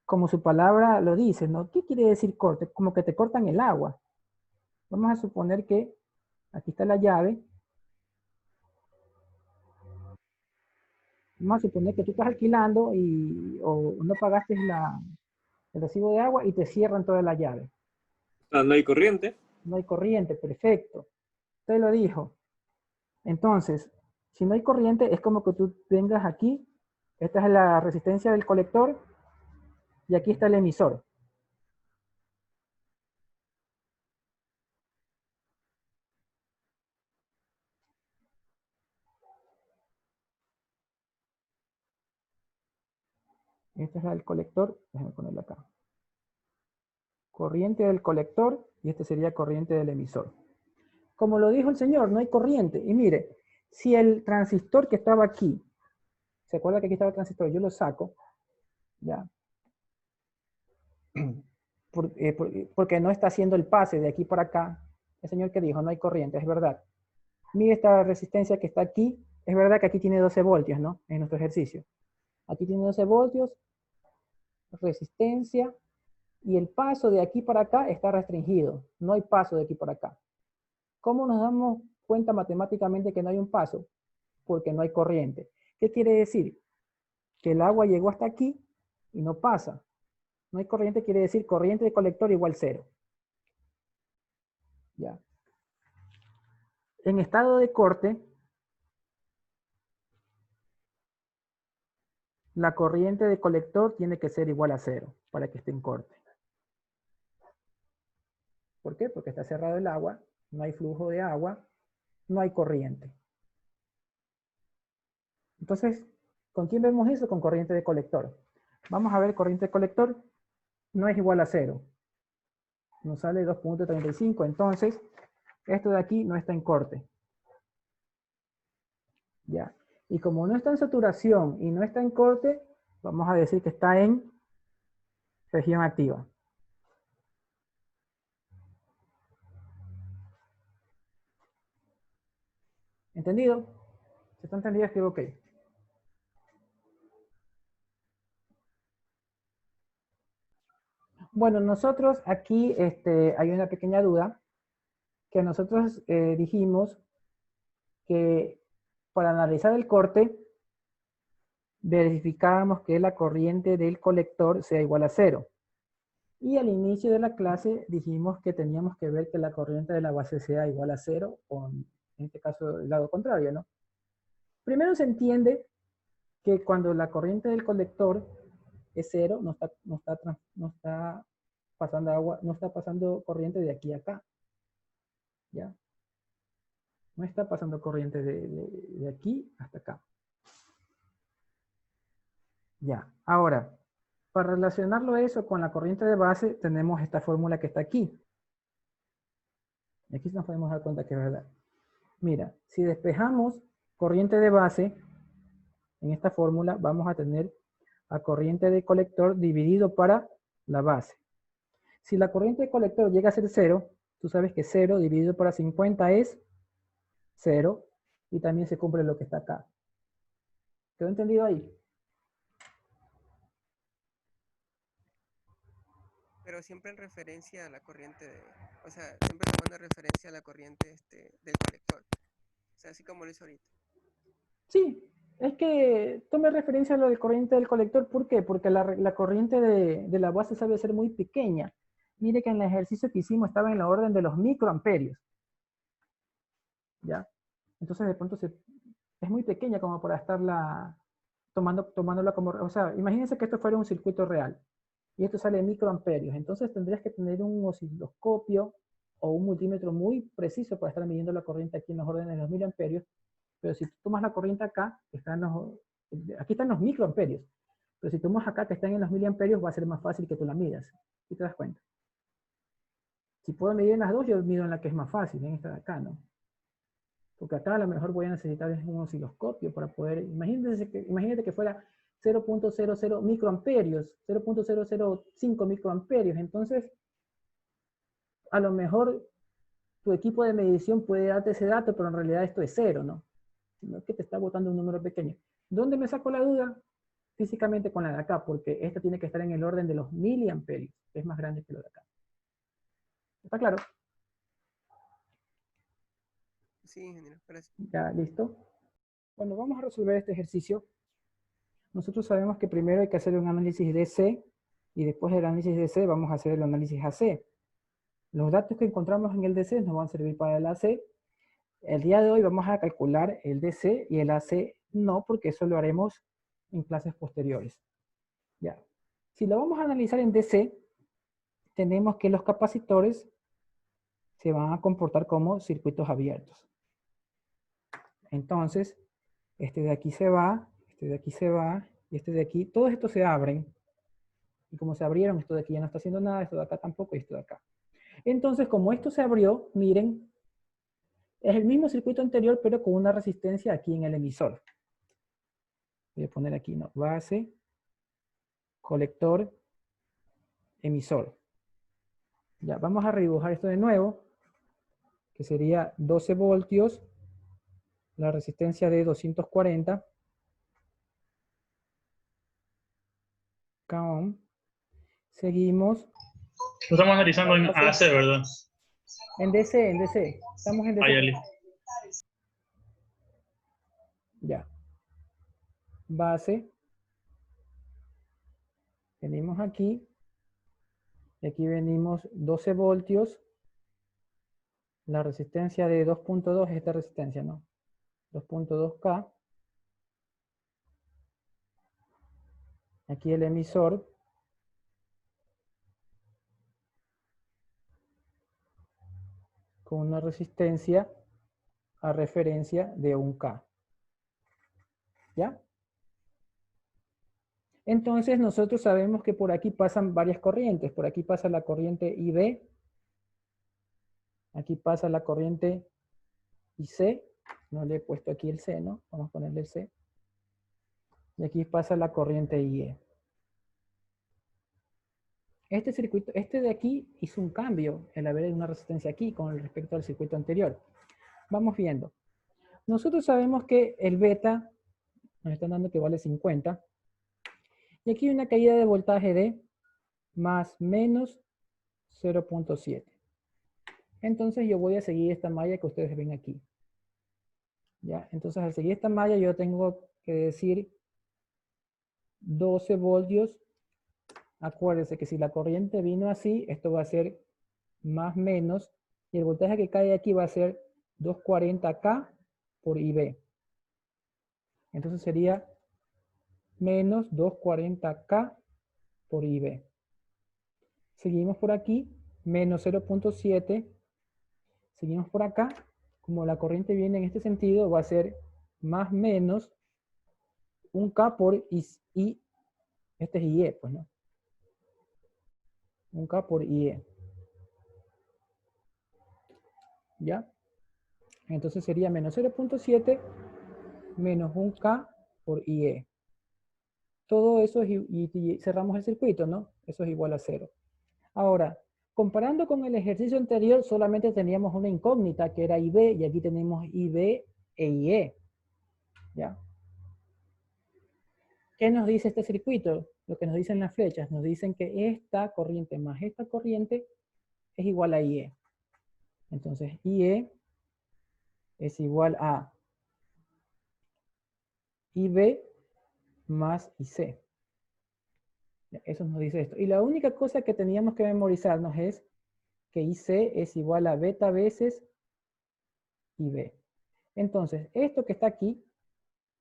como su palabra lo dice, ¿no? ¿Qué quiere decir corte? Como que te cortan el agua. Vamos a suponer que aquí está la llave. Vamos a suponer que tú estás alquilando o no pagaste el recibo de agua y te cierran toda la llave. No hay corriente. No hay corriente, perfecto. Usted lo dijo. Entonces, si no hay corriente, es como que tú vengas aquí. Esta es la resistencia del colector y aquí está el emisor. Esta es la del colector. Déjame ponerla acá. Corriente del colector y este sería corriente del emisor. Como lo dijo el señor, no hay corriente. Y mire, si el transistor que estaba aquí, ¿se acuerda que aquí estaba el transistor? Yo lo saco, ¿ya? Porque no está haciendo el pase de aquí para acá. El señor que dijo, no hay corriente, es verdad. Mire esta resistencia que está aquí. Es verdad que aquí tiene 12 voltios, ¿no? En nuestro ejercicio. Aquí tiene 12 voltios, resistencia, y el paso de aquí para acá está restringido. No hay paso de aquí para acá. ¿Cómo nos damos cuenta matemáticamente que no hay un paso? Porque no hay corriente. ¿Qué quiere decir? que el agua llegó hasta aquí y no pasa. No hay corriente, quiere decir corriente de colector igual 0. Ya. En estado de corte, la corriente de colector tiene que ser igual a 0 para que esté en corte. ¿Por qué? Porque está cerrado el agua, no hay flujo de agua, no hay corriente. Entonces, ¿con quién vemos eso? Con corriente de colector. Vamos a ver corriente de colector, no es igual a 0. Nos sale 2.35, entonces esto de aquí no está en corte. Ya. Y como no está en saturación y no está en corte, vamos a decir que está en región activa. ¿Entendido? Si está entendido, escribo OK. Bueno, nosotros aquí hay una pequeña duda, que nosotros dijimos que para analizar el corte, verificábamos que la corriente del colector sea igual a 0. Y al inicio de la clase dijimos que teníamos que ver que la corriente de la base sea igual a 0, o en este caso el lado contrario, ¿no? Primero se entiende que cuando la corriente del colector es 0, no está pasando agua, no está pasando corriente de aquí a acá. ¿Ya? No está pasando corriente de aquí hasta acá. Ya, ahora, para relacionarlo eso con la corriente de base, tenemos esta fórmula que está aquí. Y aquí nos podemos dar cuenta que es verdad. Mira, si despejamos corriente de base, en esta fórmula vamos a tener a corriente de colector dividido para la base. Si la corriente de colector llega a ser 0, tú sabes que 0 dividido para 50 es 0, y también se cumple lo que está acá. ¿Quedó entendido ahí? Pero siempre en referencia a la corriente o sea, siempre tomando referencia a la corriente del colector. O sea, así como lo hizo ahorita. Sí, es que tome referencia a lo de corriente del colector. ¿Por qué? Porque la corriente de la base sabe ser muy pequeña. Mire que en el ejercicio que hicimos estaba en la orden de los microamperios. ¿Ya? Entonces de pronto es muy pequeña como para estarla tomándola como... O sea, imagínense que esto fuera un circuito real. Y esto sale en microamperios. Entonces tendrías que tener un osciloscopio o un multímetro muy preciso para estar midiendo la corriente aquí en los órdenes de los miliamperios. Pero si tú tomas la corriente acá, aquí están los microamperios. Pero si tomas acá que están en los miliamperios, va a ser más fácil que tú la midas. ¿Sí te das cuenta? Si puedo medir en las dos, yo mido en la que es más fácil, en esta de acá, ¿no? Porque acá a lo mejor voy a necesitar un osciloscopio para poder... Imagínate que fuera 0.00 microamperios, 0.005 microamperios. Entonces, a lo mejor tu equipo de medición puede darte ese dato, pero en realidad esto es 0, ¿no? No es que te está botando un número pequeño. ¿Dónde me saco la duda? Físicamente con la de acá, porque esta tiene que estar en el orden de los miliamperios, que es más grande que lo de acá. ¿Está claro? Sí, ingeniero, gracias. Ya, listo. Bueno, vamos a resolver este ejercicio. Nosotros sabemos que primero hay que hacer un análisis de C, y después del análisis de C vamos a hacer el análisis AC. Los datos que encontramos en el DC nos van a servir para el AC. El día de hoy vamos a calcular el DC y el AC no, porque eso lo haremos en clases posteriores. Ya. Si lo vamos a analizar en DC, tenemos que los capacitores se van a comportar como circuitos abiertos. Entonces, este de aquí se va, este de aquí se va, y este de aquí, todos estos se abren. Y como se abrieron, esto de aquí ya no está haciendo nada, esto de acá tampoco, y esto de acá. Entonces, como esto se abrió, miren, es el mismo circuito anterior, pero con una resistencia aquí en el emisor. Voy a poner aquí, ¿no? Base, colector, emisor. Ya, vamos a redibujar esto de nuevo, que sería 12 voltios, la resistencia de 240, K-ohm. Seguimos. Lo estamos analizando en AC, ¿verdad? En DC, en DC. Estamos en DC. Ahí, Ya. Base, Venimos aquí. Y aquí venimos 12 voltios. La resistencia de 2.2 es esta resistencia, ¿no? 2.2K. Aquí el emisor. Con una resistencia a referencia de 1K. ¿Ya? Entonces nosotros sabemos que por aquí pasan varias corrientes. Por aquí pasa la corriente IB. Aquí pasa la corriente IC. No le he puesto aquí el C, ¿no? Vamos a ponerle el C. Y aquí pasa la corriente IE. Este circuito, este de aquí hizo un cambio al haber una resistencia aquí con respecto al circuito anterior. Vamos viendo. Nosotros sabemos que el beta nos están dando que vale 50. Y aquí hay una caída de voltaje de más menos 0.7. Entonces yo voy a seguir esta malla que ustedes ven aquí. ¿Ya? Entonces al seguir esta malla yo tengo que decir 12 voltios. Acuérdense que si la corriente vino así, esto va a ser más menos. Y el voltaje que cae aquí va a ser 240K por IB. Entonces sería menos 240K por IB. Seguimos por aquí, menos 0.7. Seguimos por acá. Como la corriente viene en este sentido, va a ser más menos 1K por I. Este es IE, pues, ¿no? 1K por IE. ¿Ya? Entonces sería menos 0.7 menos 1K por IE. Todo eso es, y cerramos el circuito, ¿no? Eso es igual a 0. Ahora, comparando con el ejercicio anterior, solamente teníamos una incógnita que era IB, y aquí tenemos IB e IE. ¿Ya? ¿Qué nos dice este circuito? Lo que nos dicen las flechas, nos dicen que esta corriente más esta corriente es igual a IE. Entonces, IE es igual a IB más IC. Eso nos dice esto. Y la única cosa que teníamos que memorizarnos es que IC es igual a beta veces IB. Entonces, esto que está aquí,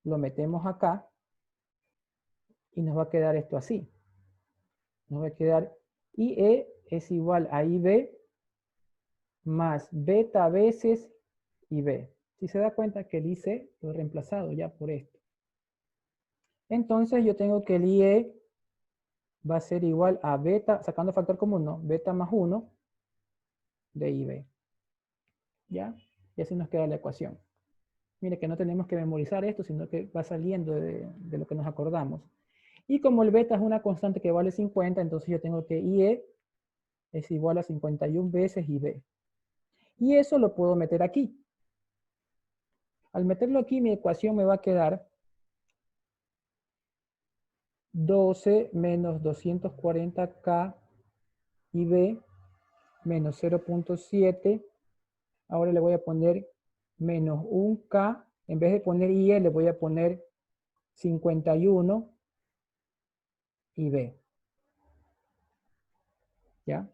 lo metemos acá y nos va a quedar esto así. Nos va a quedar IE es igual a IB más beta veces IB. Si se da cuenta que el IC lo he reemplazado ya por esto. Entonces yo tengo que el IE va a ser igual a beta, sacando factor común, ¿no? Beta más 1 de IB. ¿Ya? Y así nos queda la ecuación. Mire que no tenemos que memorizar esto, sino que va saliendo de lo que nos acordamos. Y como el beta es una constante que vale 50, entonces yo tengo que IE es igual a 51 veces IB. Y eso lo puedo meter aquí. Al meterlo aquí, mi ecuación me va a quedar 12 menos 240K IB menos 0.7. Ahora le voy a poner menos 1K. En vez de poner IE, le voy a poner 51 IB. ¿Ya?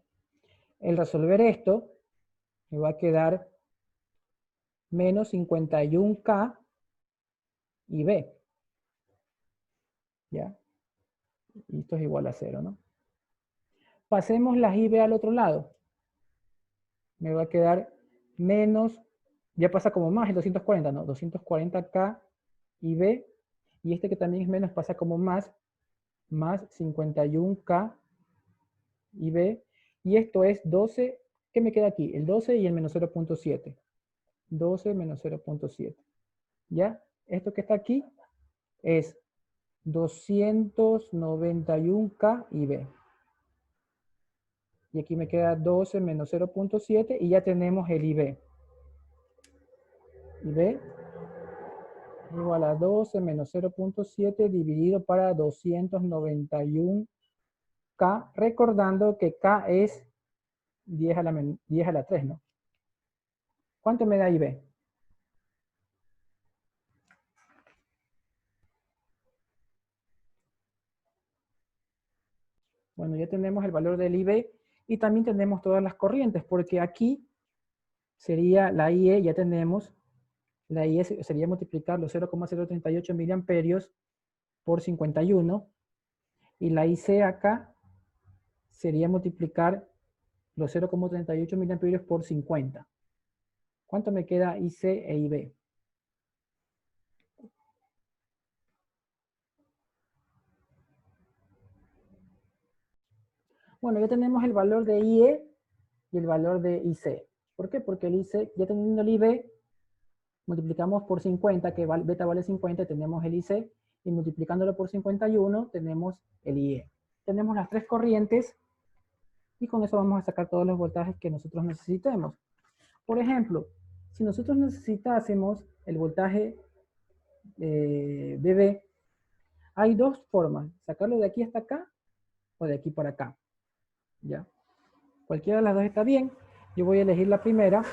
El resolver esto, me va a quedar menos 51K IB. ¿Ya? Y esto es igual a 0, ¿no? Pasemos las IB al otro lado. Me va a quedar menos, ya pasa como más el 240, ¿no? 240K IB. Y este que también es menos pasa como más 51K IB. Y esto es 12, ¿qué me queda aquí? El 12 y el menos 0.7. 12 menos 0.7. ¿Ya? Esto que está aquí es 291K IB. Y aquí me queda 12 menos 0.7 y ya tenemos el IB. IB igual a 12 menos 0.7 dividido para 291K, recordando que K es 10 a la 3, ¿no? ¿Cuánto me da IB? Bueno, ya tenemos el valor del IB y también tenemos todas las corrientes, porque aquí sería la IE, ya tenemos, la IE sería multiplicar los 0,038 miliamperios por 51, y la IC acá sería multiplicar los 0,38 miliamperios por 50. ¿Cuánto me queda IC e IB? Bueno, ya tenemos el valor de IE y el valor de IC. ¿Por qué? Porque el IC, ya teniendo el IB, multiplicamos por 50, que beta vale 50, tenemos el IC, y multiplicándolo por 51, tenemos el IE. Tenemos las tres corrientes, y con eso vamos a sacar todos los voltajes que nosotros necesitemos. Por ejemplo, si nosotros necesitásemos el voltaje BB, hay dos formas, sacarlo de aquí hasta acá, o de aquí para acá. ¿Ya? Cualquiera de las dos está bien. Yo voy a elegir la primera,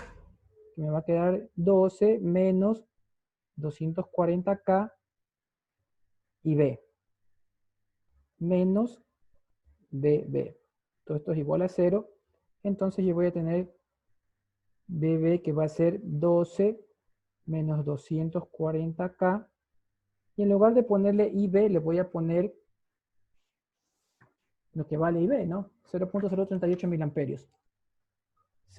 que me va a quedar 12 menos 240K y B, menos BB. Todo esto es igual a 0. Entonces yo voy a tener BB que va a ser 12 menos 240K. Y en lugar de ponerle IB, le voy a poner lo que vale IB, ¿no? 0.038 miliamperios.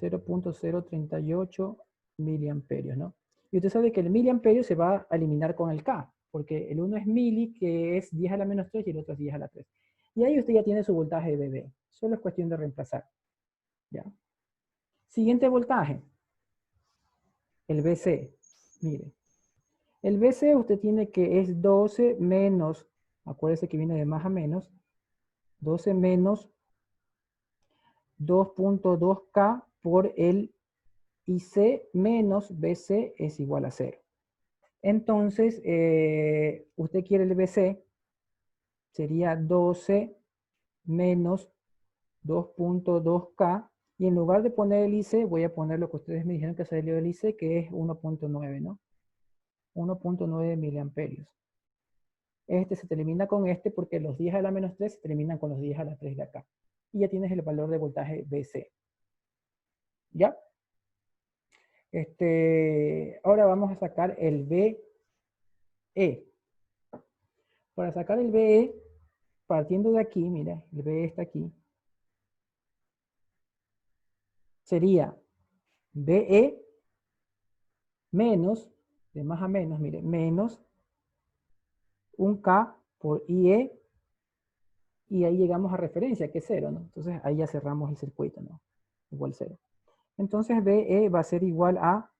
0.038 miliamperios, ¿no? Y usted sabe que el miliamperio se va a eliminar con el K, porque el uno es mili, que es 10 a la menos 3, y el otro es 10 a la 3. Y ahí usted ya tiene su voltaje BB. Solo es cuestión de reemplazar. ¿Ya? Siguiente voltaje. El BC. Mire. El BC usted tiene que es 12 menos, acuérdese que viene de más a menos, 12 menos 2.2K por el IC menos BC es igual a 0. Entonces, usted quiere el BC, sería 12 menos 2.2K, y en lugar de poner el IC, voy a poner lo que ustedes me dijeron que salió del IC, que es 1.9, ¿no? 1.9 miliamperios. Este se termina con este porque los 10 a la menos 3 se terminan con los 10 a la 3 de acá. Y ya tienes el valor de voltaje BC. ¿Ya? Ahora vamos a sacar el BE. Para sacar el BE, partiendo de aquí, mira, el BE está aquí, sería BE menos, de más a menos, mire, menos un K por IE, y ahí llegamos a referencia, que es 0, ¿no? Entonces ahí ya cerramos el circuito, ¿no? Igual 0. Entonces BE va a ser igual a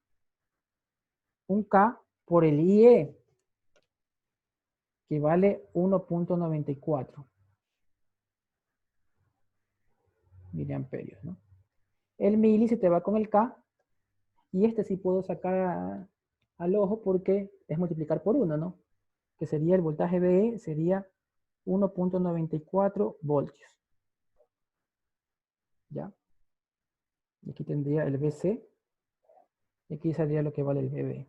un K por el IE, que vale 1.94 miliamperios, ¿no? El mili se te va con el K, y este sí puedo sacar al ojo porque es multiplicar por 1, ¿no? Que sería el voltaje BE, sería 1.94 voltios. ¿Ya? Y aquí tendría el BC, y aquí saldría lo que vale el BB.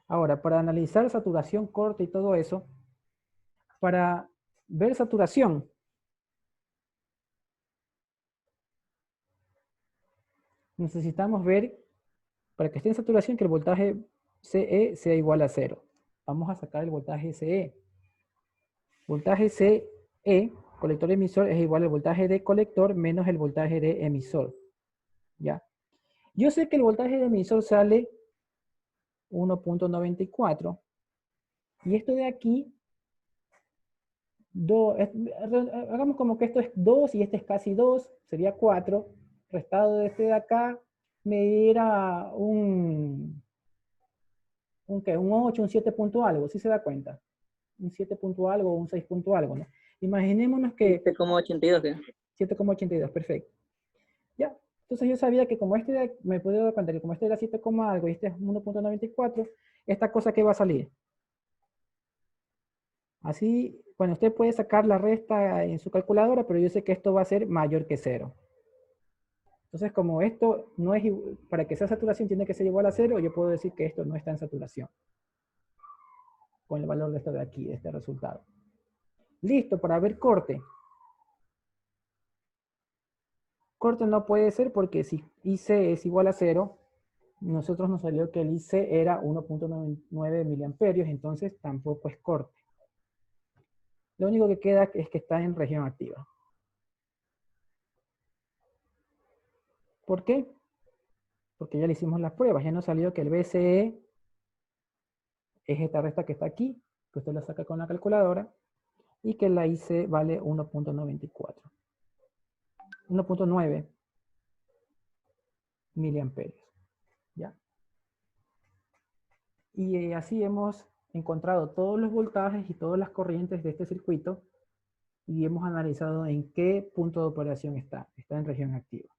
Ahora, para analizar saturación corta y todo eso, para ver saturación, necesitamos ver, para que esté en saturación, que el voltaje CE sea igual a 0. Vamos a sacar el voltaje CE. Voltaje CE, colector emisor, es igual al voltaje de colector menos el voltaje de emisor. ¿Ya? Yo sé que el voltaje de emisor sale 1.94. Y esto de aquí, hagamos como que esto es 2 y este es casi 2, sería 4. Restado de este de acá, me diera un 8, un 7 punto algo, ¿sí se da cuenta? Un 7 punto algo o un 6 punto algo, ¿no? Imaginémonos que... 7,82, ¿qué? 7,82, perfecto. Ya, entonces yo sabía que como me puedo dar cuenta que como este era 7, algo y este es 1.94, esta cosa que va a salir. Así, bueno, usted puede sacar la resta en su calculadora, pero yo sé que esto va a ser mayor que 0. Entonces, como esto no es, para que sea saturación tiene que ser igual a 0, yo puedo decir que esto no está en saturación. Con el valor de esto de aquí, de este resultado. Listo, para ver corte. Corte no puede ser porque si IC es igual a 0, nosotros nos salió que el IC era 1.9 miliamperios, entonces tampoco es corte. Lo único que queda es que está en región activa. ¿Por qué? Porque ya le hicimos las pruebas, ya nos salió que el BCE es esta resta que está aquí, que usted la saca con la calculadora, y que la IC vale 1.94. 1.9 miliamperios. ¿Ya? Y así hemos encontrado todos los voltajes y todas las corrientes de este circuito y hemos analizado en qué punto de operación está. Está en región activa.